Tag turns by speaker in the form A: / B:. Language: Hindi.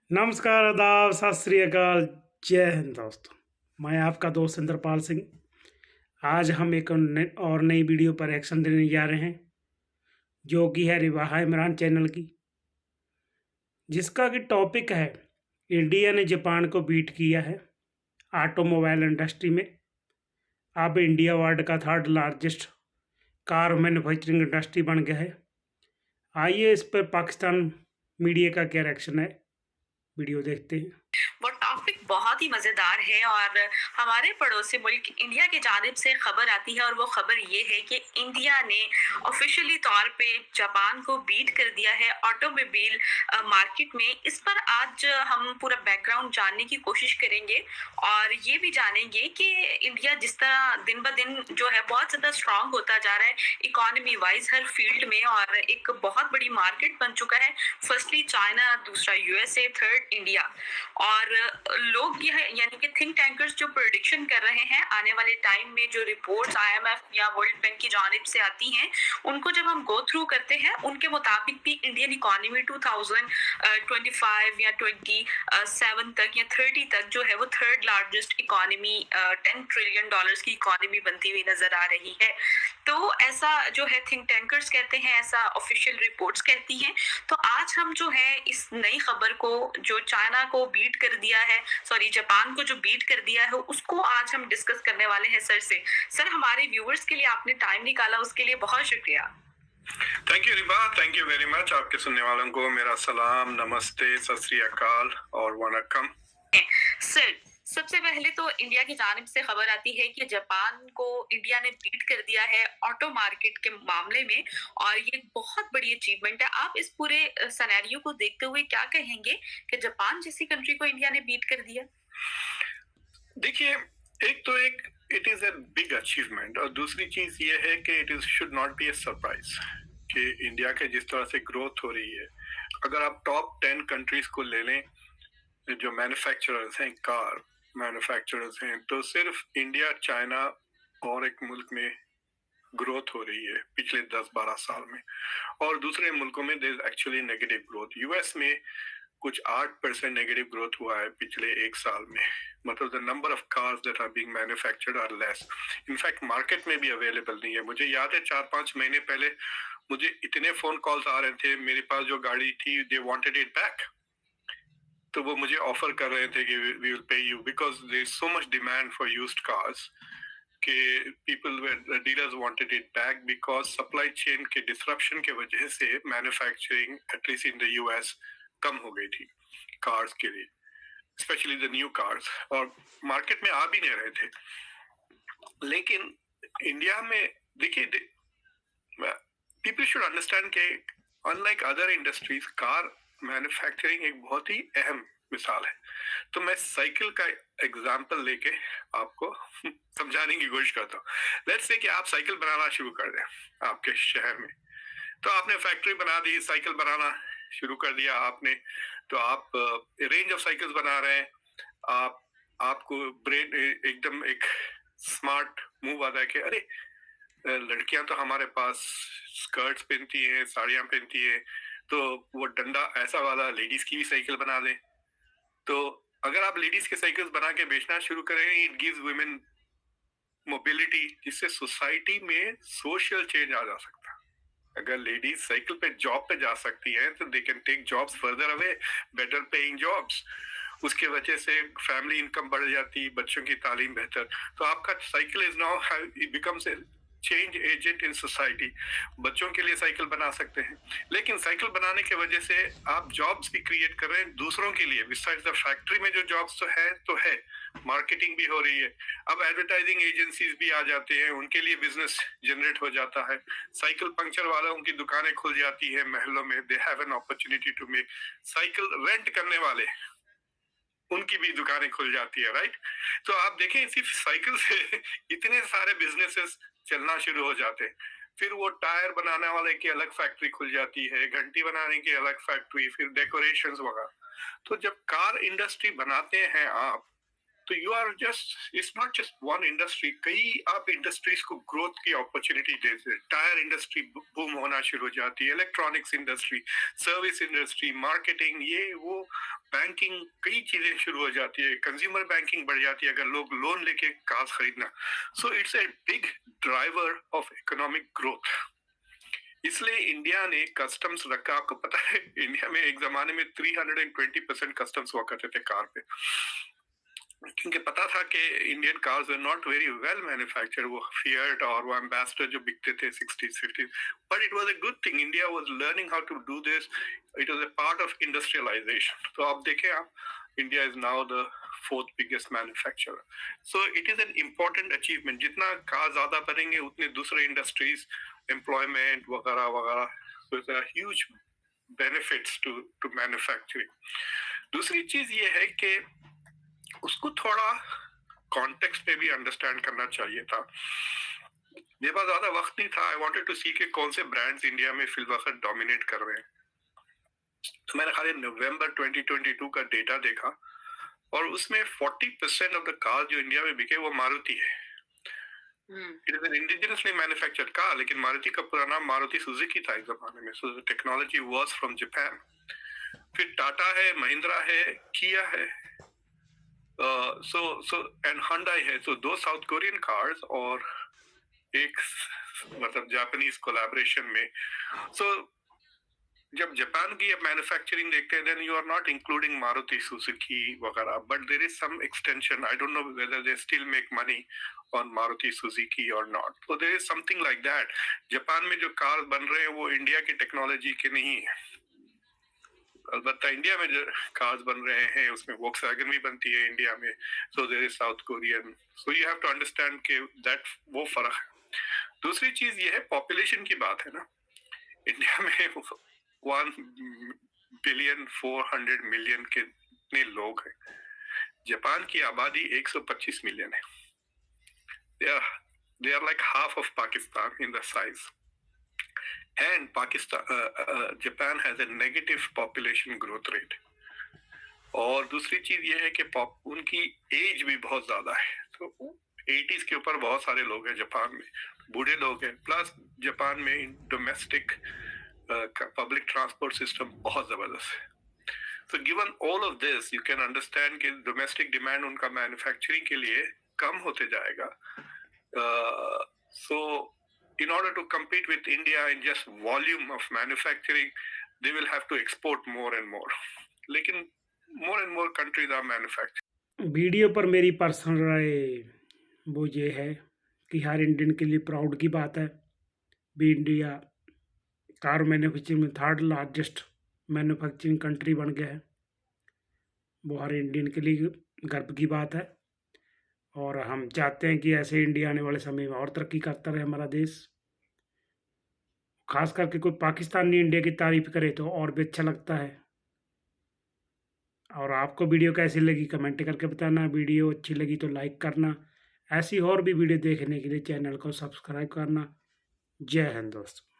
A: नमस्कार, आदाब, सत श्री अकाल, जय हिंद दोस्तों। मैं आपका दोस्त इंद्रपाल सिंह। आज हम एक और नई वीडियो पर एक्शन देने जा रहे हैं, जो कि है रिवाहा इमरान चैनल की, जिसका कि टॉपिक है इंडिया ने जापान को बीट किया है ऑटोमोबाइल इंडस्ट्री में। अब इंडिया वर्ल्ड का third largest car manufacturing industry बन गया है। आइए इस पर पाकिस्तान मीडिया का क्या रिएक्शन है, वीडियो देखते हैं।
B: वो टॉपिक बहुत ही मजेदार है और हमारे पड़ोसी मुल्क इंडिया की जानिब से खबर आती है और वो खबर ये है कि इंडिया ने ऑफिशियली तौर पे जापान को बीट कर दिया है ऑटोमोबाइल मार्केट में। इस पर आज हम पूरा बैकग्राउंड जानने की कोशिश करेंगे और ये भी जानेंगे कि इंडिया जिस तरह दिन ब दिन जो है बहुत ज्यादा स्ट्रांग होता जा रहा है इकोनॉमी वाइज हर फील्ड में और एक बहुत बड़ी मार्केट बन चुका है। फर्स्टली चाइना, दूसरा यूएसए, थर्ड इंडिया। और लोग यह यानी कि थिंक टैंकर्स जो प्रेडिक्शन कर रहे हैं आने वाले टाइम में, जो रिपोर्ट्स आईएमएफ या वर्ल्ड बैंक की जानिब से आती हैं, उनको जब हम गो थ्रू करते हैं उनके मुताबिक भी इंडियन इकोनॉमी 2025 या 27 तक या 30 तक जो है वो थर्ड लार्जेस्ट इकोनॉमी, $10 ट्रिलियन की इकोनॉमी बनती हुई नजर आ रही है। तो ऐसा जो है थिंक टैंकर्स कहते हैं, ऐसा ऑफिशियल रिपोर्ट्स कहती हैं। तो आज हम जो है इस नई खबर को, जो चाइना को बीट कर दिया है, सॉरी जापान को जो बीट कर दिया है, उसको आज हम डिस्कस करने वाले हैं सर से। सर, हमारे व्यूअर्स के लिए आपने टाइम निकाला, उसके लिए बहुत शुक्रिया।
C: Thank you Riba, thank you very much. आपके सुनने वालों को मेरा सलाम, नमस्ते, सत श्री अकाल और वनक्कम।
B: सर, सबसे पहले तो इंडिया की जानिब से खबर आती है कि जापान को इंडिया ने बीट कर दिया है ऑटो मार्केट के मामले में और ये बहुत बड़ी अचीवमेंट है। आप इस पूरे सिनेरियो को देखते हुए क्या कहेंगे कि जापान जैसी कंट्री को इंडिया ने बीट कर दिया?
C: देखिए, एक it is a big achievement और दूसरी चीज ये है कि it is should not be A surprise कि इंडिया के जिस तरह से ग्रोथ हो रही है। अगर आप टॉप 10 कंट्रीज को ले लें जो मैन्युफैक्चरर्स हैं, कार मैन्युफैक्चरर्स हैं, तो सिर्फ इंडिया, चाइना और एक मुल्क में ग्रोथ हो रही है पिछले 10-12 साल में, और दूसरे मुल्कों में there is actually negative growth. US में कुछ 8% नेगेटिव ग्रोथ हुआ है पिछले एक साल में। मतलब the number of cars that are being manufactured are less. In fact market में भी अवेलेबल नहीं है। मुझे याद है 4-5 महीने पहले मुझे इतने फोन कॉल्स आ रहे थे, मेरे पास जो गाड़ी थी दे वांटेड इट बैक, तो वो मुझे ऑफर कर रहे थे कि we will pay you because there is so much demand for used cars कि people dealers wanted it back because supply chain के डिसरप्शन के वजह से manufacturing at least in the US कम हो गई थी कार्स के लिए, स्पेशली द न्यू कार्स, और मार्केट में आ भी नहीं रहे थे। लेकिन इंडिया में देखिए, पीपल शुड अंडरस्टैंड कि unlike other industries, car manufacturing एक बहुत ही अहम मिसाल है। तो मैं साइकिल का एग्जांपल लेके आपको समझाने की कोशिश करता हूँ। लेट्स से कि आप साइकिल बनाना शुरू कर दें आपके शहर में, तो आपने फैक्ट्री बना दी, साइकिल बनाना शुरू कर दिया आपने, तो आप रेंज ऑफ साइकिल्स बना रहे हैं। आपको ब्रेन एकदम एक स्मार्ट मूव आता है कि अरे लड़कियां तो हमारे पास स्कर्ट्स पहनती हैं, साड़ियां पहनती हैं, तो वो डंडा ऐसा वाला लेडीज की भी साइकिल बना दें। तो अगर आप लेडीज के साइकिल्स बना के बेचना शुरू करें, इट गिव्स वुमेन मोबिलिटी, जिससे सोसाइटी में सोशल चेंज आ जा सकता है। अगर लेडीज साइकिल पे जॉब पे जा सकती हैं तो they can tech jobs further away, better paying jobs. उसके वजह से फैमिली इनकम बढ़ जाती, बच्चों की तालीम बेहतर। तो आपका cycle is now becomes a change agent in society. बच्चों के लिए साइकिल बना सकते हैं, लेकिन साइकिल बनाने की वजह से आप जॉब्स भी क्रिएट कर रहे हैं दूसरों के लिए। बिसाइड्स द फैक्ट्री में जो जॉब्स तो है, मार्केटिंग भी हो रही है। अब एडवर्टाइजिंग एजेंसीज भी आ जाते हैं, उनके लिए बिजनेस जनरेट हो जाता है। साइकिल पंक्चर वालों की दुकानें खुल जाती है महलों में, they have an opportunity to make. Cycle rent करने वाले, उनकी भी दुकानें खुल जाती है, राइट। तो आप देखें सिर्फ साइकिल से इतने सारे बिजनेसेस चलना शुरू हो जाते हैं। फिर वो टायर बनाने वाले की अलग फैक्ट्री खुल जाती है, घंटी बनाने की अलग फैक्ट्री, फिर डेकोरेशंस वगैरह। तो जब कार इंडस्ट्री बनाते हैं आप, तो you are just, it's not just one industry, कई आप इंडस्ट्रीज को ग्रोथ की अपॉर्चुनिटी देते हैं। टायर इंडस्ट्री बूम होना शुरू हो जाती है, electronics industry, service industry, marketing, ये वो, बैंकिंग, कई चीजें शुरू हो जाती है, कंज्यूमर बैंकिंग बढ़ जाती है अगर लोग लोन लेके कार खरीदना। So it's a big driver of economic growth. इसलिए इंडिया ने कस्टम्स रखा। आपको पता है इंडिया में एक जमाने में 320% कस्टम्स हुआ करते थे कार पे, क्योंकि पता था कि Indian cars are not very well manufactured. वो फिएट और वो एम्बेसडर जो बिकते थे 60s 50s, but it was a good thing, India was learning how to do this, it was a part of industrialization. तो आप देखें आप, India is now the fourth biggest manufacturer. So it is an important achievement. जितना कार ज्यादा बनेंगे उतने दूसरे इंडस्ट्रीज, एम्प्लॉयमेंट वगैरह वगैरह, so there are huge benefits to manufacturing। दूसरी चीज ये है कि उसको थोड़ा कॉन्टेक्स्ट में भी अंडरस्टैंड करना चाहिए था। मेरे पास ज्यादा वक्त नहीं था, आई वांटेड टू सी कि कौन से ब्रांड्स इंडिया में फिलवक्त डोमिनेट कर रहे हैं। तो मैंने खाली नवंबर 2022 का डेटा देखा और उसमें 40% ऑफ द कार जो इंडिया में बिके वो मारुति है। It is N indigenously manufactured car, लेकिन मारुति का पूरा नाम मारुति सुजुकी था एक जमाने में। So the technology was from Japan. फिर टाटा है, महिंद्रा है, किया है, सो एंड Hyundai है। तो दो साउथ कोरियन कार्स और एक मतलब जापानीज कोलैबोरेशन में। सो जब जापान की मैन्युफैक्चरिंग देखते हैं, then you are not including Maruti Suzuki वगैरह, but there is some extension. I don't know whether they still make money on Maruti Suzuki और नॉट। तो there is something like that. Japan में जो कार बन रहे हैं वो इंडिया की टेक्नोलॉजी के नहीं है। अलबत्ता इंडिया में जो कार्स बन रहे हैं उसमें वोक्सवैगन भी बनती है इंडिया में। So there is South Korean. So you have to understand के दैट वो फर्क है। दूसरी चीज ये है, पॉपुलेशन की बात है ना। इंडिया में 1,400,000,000 कितने लोग हैं। जापान की आबादी 125 मिलियन है। they are like half of Pakistan in the size, and Japan has a negative population growth rate। और दूसरी चीज ये है कि उनकी एज भी बहुत ज्यादा है। तो 80s के ऊपर बहुत सारे लोग हैं जापान में, बूढ़े लोग हैं। प्लस जापान में डोमेस्टिक पब्लिक ट्रांसपोर्ट सिस्टम बहुत जबरदस्त है। So given all of this, you can understand कि domestic demand उनका manufacturing के लिए कम होते जाएगा। So in order to compete with India in just volume of manufacturing, they will have to export more and more। लेकिन more and more countries are manufacturing।
A: Video पर मेरी पर्सनल राय वो ये है कि हर इंडियन के लिए प्राउड की बात है भी इंडिया कार मैन्युफैक्चरिंग में 3rd लार्जेस्ट मैन्युफैक्चरिंग कंट्री बन गया है। वो हर इंडियन के लिए गर्व की बात है और हम चाहते हैं कि ऐसे इंडिया आने वाले समय में और तरक्की करता रहे हमारा देश। खास करके कोई पाकिस्तानी इंडिया की तारीफ करे तो और भी अच्छा लगता है। और आपको वीडियो कैसी लगी कमेंट करके बताना। वीडियो अच्छी लगी तो लाइक करना। ऐसी और भी वीडियो देखने के लिए चैनल को सब्सक्राइब करना। जय हिंद दोस्तों।